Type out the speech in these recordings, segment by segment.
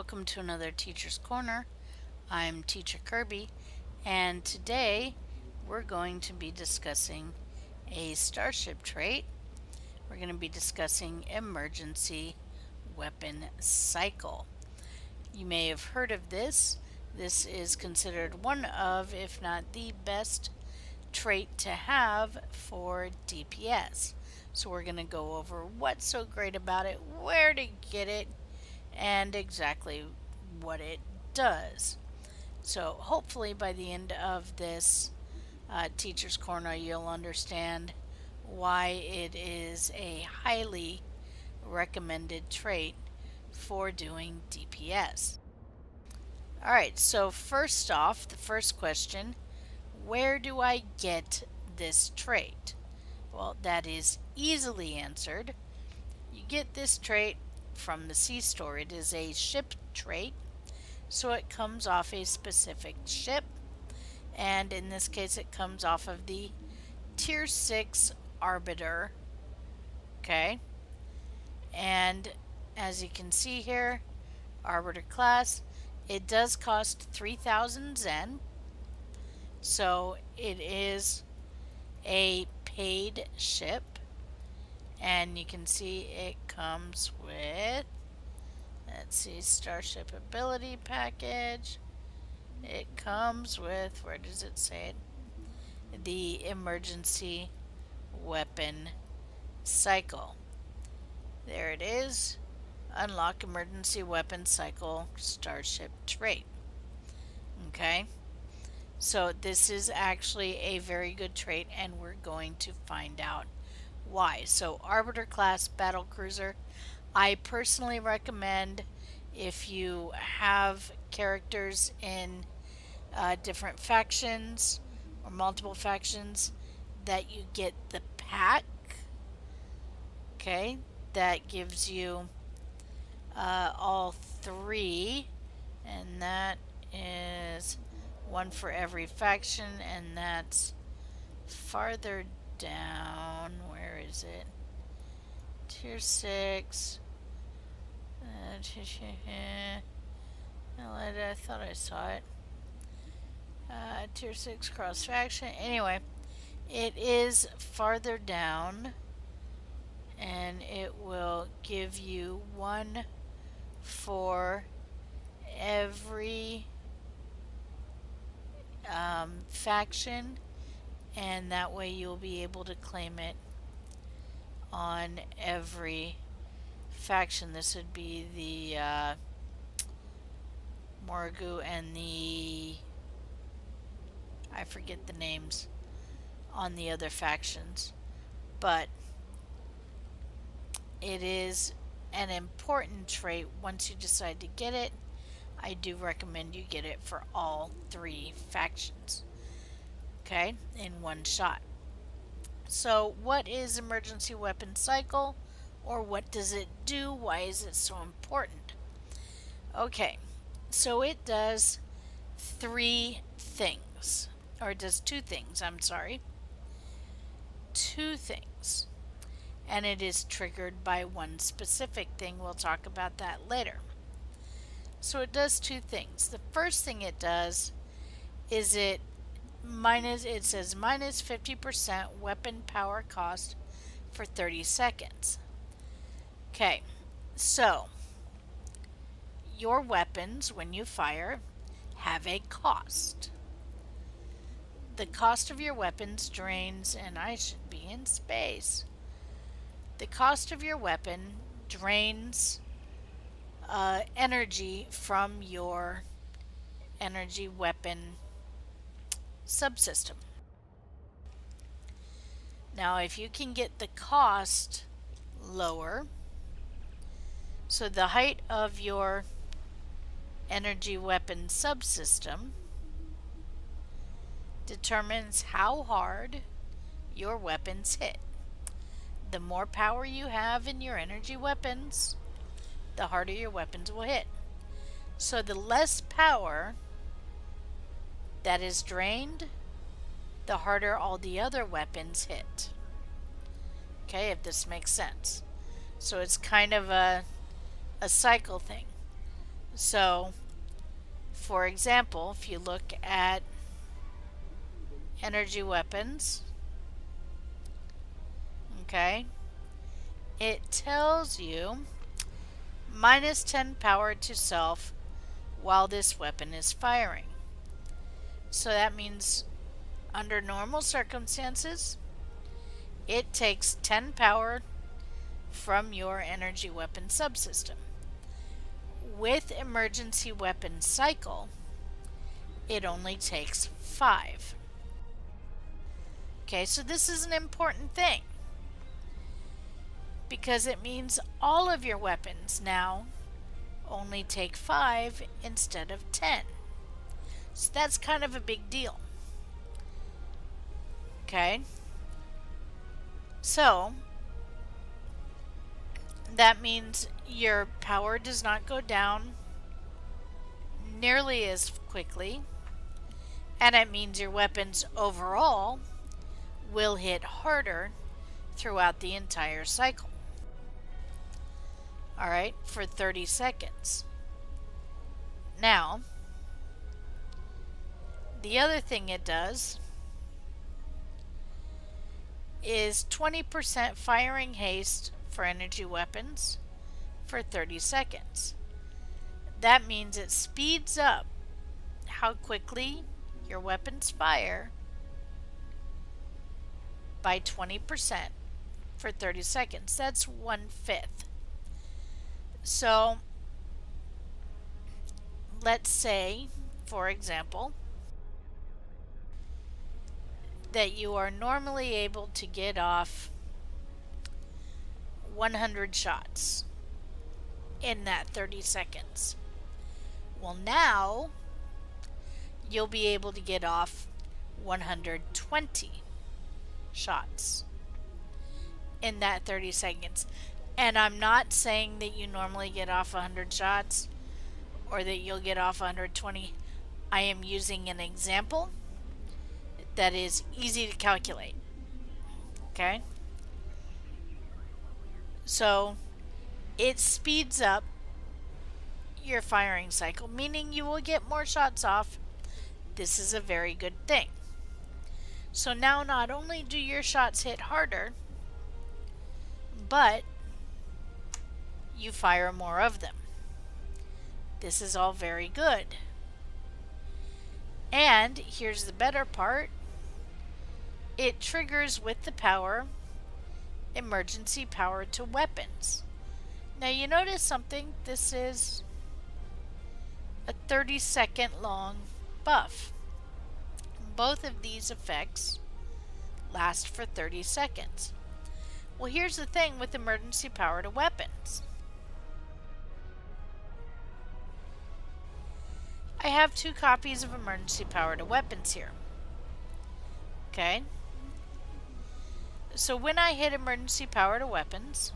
welcome to another Teacher's Corner. I'm Teacher Kirby, and today we're going to be discussing a starship trait. We're going to be discussing emergency weapon cycle. You may have heard of this. This is considered one of, if not the best trait to have for DPS. So we're going to go over what's so great about it, where to get it, and exactly what it does. So hopefully by the end of this Teacher's Corner you'll understand why it is a highly recommended trait for doing DPS. Alright, so first off, the first question, where do I get this trait? Well, that is easily answered. You get this trait from the C store. It is a ship trait, so it comes off a specific ship, and in this case it comes off of the Tier 6 Arbiter. Okay, and as you can see here, Arbiter class, it does cost 3,000 Zen, so it is a paid ship. And you can see it comes with, let's see, Starship Ability Package. It comes with, where does it say it? The Emergency Weapon Cycle. There it is. Unlock Emergency Weapon Cycle Starship Trait. Okay. So this is actually a very good trait, and we're going to find out why. So Arbiter class battle cruiser, I personally recommend, if you have characters in different factions or multiple factions, that you get the pack. Okay, that gives you all three, and that is one for every faction, and that's farther down. Where is it? Tier 6. I thought I saw it. Tier 6 cross faction. Anyway, it is farther down, and it will give you one for every faction, and that way you'll be able to claim it on every faction. This would be the Morgu and the, I forget the names on the other factions, but it is an important trait. Once you decide to get it, I do recommend you get it for all three factions, okay, in one shot. So what is emergency weapon cycle, or what does it do? Why is it so important? Okay, so it does three things, or it does two things, I'm sorry. Two things. And it is triggered by one specific thing. We'll talk about that later. So it does two things. The first thing it does is it says minus 50% weapon power cost for 30 seconds. Okay, so your weapons, when you fire, have a cost. The cost of your weapons drains, and I should be in space. The cost of your weapon drains energy from your energy weapon subsystem. Now, if you can get the cost lower, so the height of your energy weapon subsystem determines how hard your weapons hit. The more power you have in your energy weapons, the harder your weapons will hit. So the less power that is drained, the harder all the other weapons hit. Okay, if this makes sense. So it's kind of a cycle thing. So, for example, if you look at energy weapons, okay, it tells you minus 10 power to self while this weapon is firing. So that means under normal circumstances, it takes 10 power from your energy weapon subsystem. With emergency weapon cycle, it only takes 5. Okay, so this is an important thing because it means all of your weapons now only take 5 instead of 10. So that's kind of a big deal. Okay, so that means your power does not go down nearly as quickly, and it means your weapons overall will hit harder throughout the entire cycle. Alright, for 30 seconds. Now, the other thing it does is 20% firing haste for energy weapons for 30 seconds. That means it speeds up how quickly your weapons fire by 20% for 30 seconds. That's 1/5. So let's say, for example, that you are normally able to get off 100 shots in that 30 seconds. Well, now you'll be able to get off 120 shots in that 30 seconds. And I'm not saying that you normally get off 100 shots or that you'll get off 120. I am using an example that is easy to calculate. Okay? So it speeds up your firing cycle, meaning you will get more shots off. This is a very good thing. So now not only do your shots hit harder, but you fire more of them. This is all very good. And here's the better part. It triggers with the power emergency power to weapons. Now you notice something. This is a 30-second long buff. Both of these effects last for 30 seconds. Well, here's the thing with emergency power to weapons. I have 2 copies of emergency power to weapons here. Okay? So when I hit emergency power to weapons,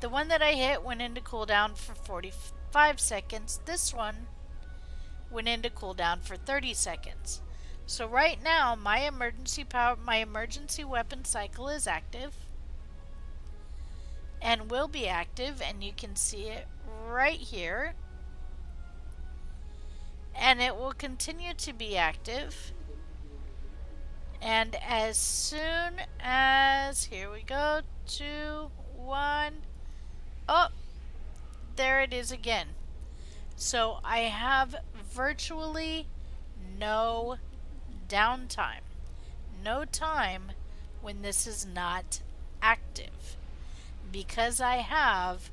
the one that I hit went into cooldown for 45 seconds. This one went into cooldown for 30 seconds. So right now my emergency weapon cycle is active and will be active, and you can see it right here. And it will continue to be active. And as soon as, here we go, 2, 1, oh, there it is again. So I have virtually no downtime, no time when this is not active, because I have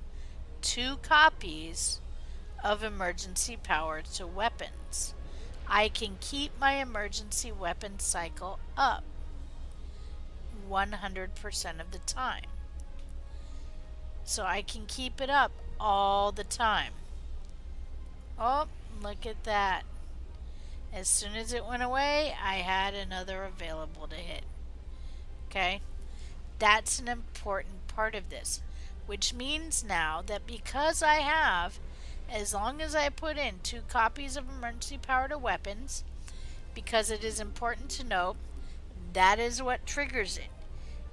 2 copies of emergency power to weapons. I can keep my emergency weapon cycle up 100% of the time. So I can keep it up all the time. Oh, look at that. As soon as it went away, I had another available to hit. Okay? That's an important part of this, which means now that because I have, as long as I put in 2 copies of emergency power to weapons, because it is important to note that is what triggers it.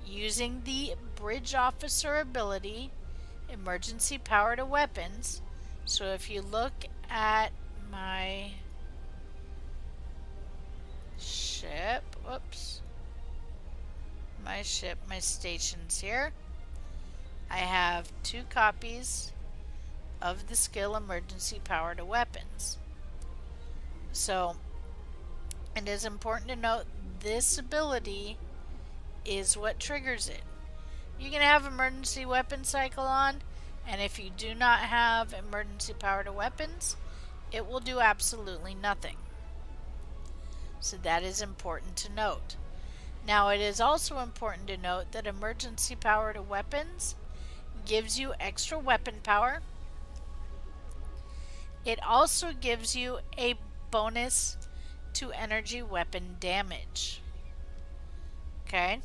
Using the bridge officer ability, emergency power to weapons, So if you look at my ship, whoops, my stations here, I have 2 copies of the skill emergency power to weapons. So it is important to note this ability is what triggers it. You can have emergency weapon cycle on, and if you do not have emergency power to weapons, it will do absolutely nothing. So that is important to note. Now it is also important to note that emergency power to weapons gives you extra weapon power. It also gives you a bonus to energy weapon damage. Okay?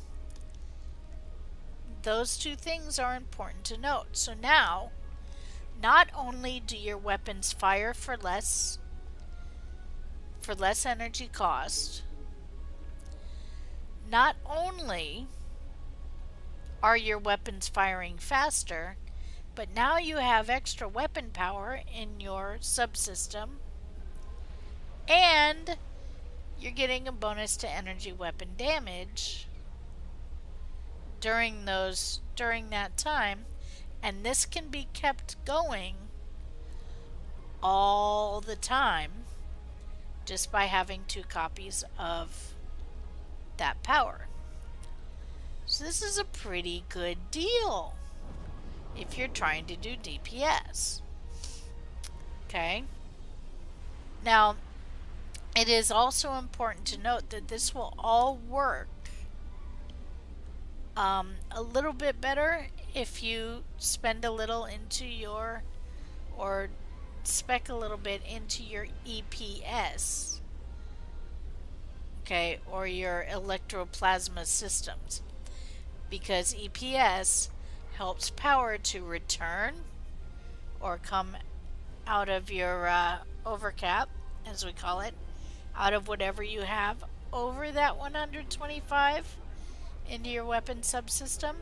Those 2 things are important to note. So now, not only do your weapons fire for less energy cost, not only are your weapons firing faster, but now you have extra weapon power in your subsystem, and you're getting a bonus to energy weapon damage during that time, and this can be kept going all the time just by having 2 copies of that power. So this is a pretty good deal if you're trying to do DPS. Okay. Now, it is also important to note that this will all work a little bit better if you spend a little into your, or spec a little bit into your EPS, okay, or your electroplasma systems, because EPS helps power to return or come out of your overcap, as we call it, out of whatever you have over that 125 into your weapon subsystem.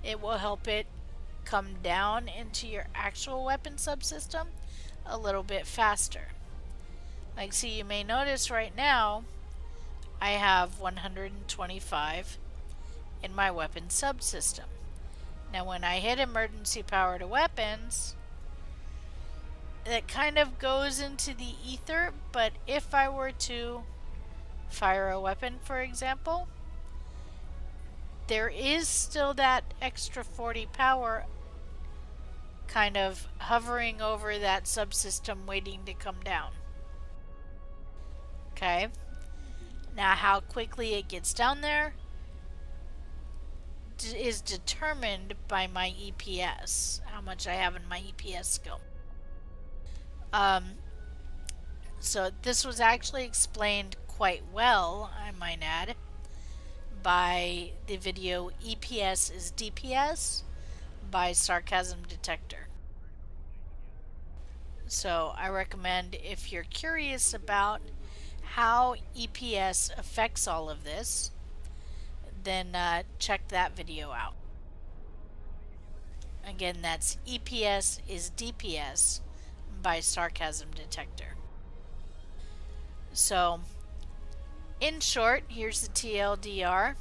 It will help it come down into your actual weapon subsystem a little bit faster. Like, see, you may notice right now I have 125 in my weapon subsystem. Now when I hit emergency power to weapons, it kind of goes into the ether, but if I were to fire a weapon, for example, there is still that extra 40 power kind of hovering over that subsystem waiting to come down. Okay, now how quickly it gets down there is determined by my EPS, how much I have in my EPS skill. So this was actually explained quite well, I might add, by the video EPS is DPS by Sarcasm Detector. So I recommend, if you're curious about how EPS affects all of this, then check that video out. Again, that's EPS is DPS by Sarcasm Detector. So, in short, here's the TLDR.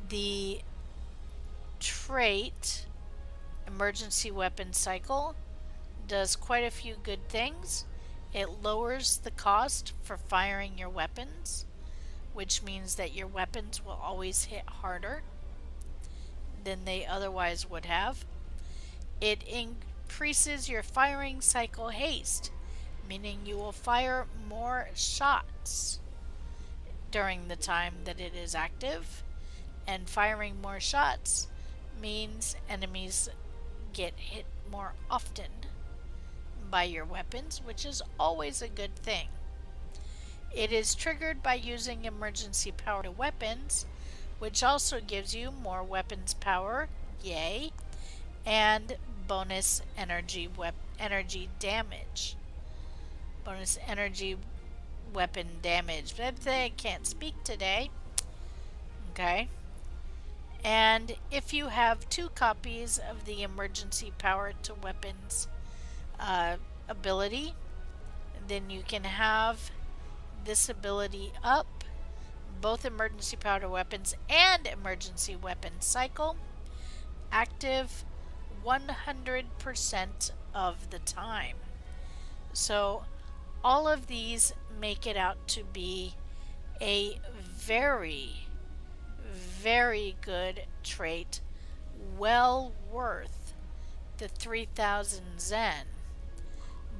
The trait Emergency Weapon Cycle does quite a few good things. It lowers the cost for firing your weapons, which means that your weapons will always hit harder than they otherwise would have. It increases your firing cycle haste, meaning you will fire more shots during the time that it is active, and firing more shots means enemies get hit more often by your weapons, which is always a good thing. It is triggered by using emergency power to weapons, which also gives you more weapons power, yay, and bonus energy damage. Bonus energy weapon damage. But I can't speak today. Okay. And if you have 2 copies of the emergency power to weapons ability. Then you can have this ability up, both emergency powder weapons and emergency weapon cycle, active 100% of the time. So all of these make it out to be a very, very good trait, well worth the 3,000 Zen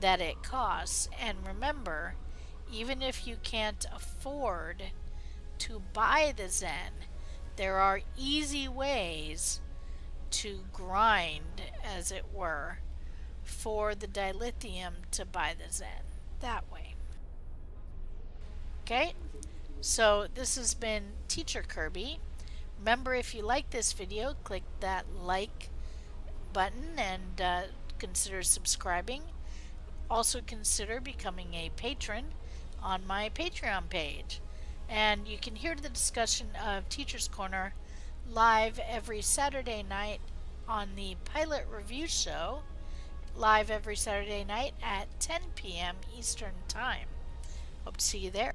that it costs. And remember, even if you can't afford to buy the Zen, there are easy ways to grind, as it were, for the dilithium to buy the Zen that way. Okay, so this has been Teacher Kirby. Remember, if you like this video, click that like button and consider subscribing. Also consider becoming a patron on my Patreon page. And you can hear the discussion of Teacher's Corner live every Saturday night on the Pilot Review Show, live every Saturday night at 10 p.m. Eastern Time. Hope to see you there.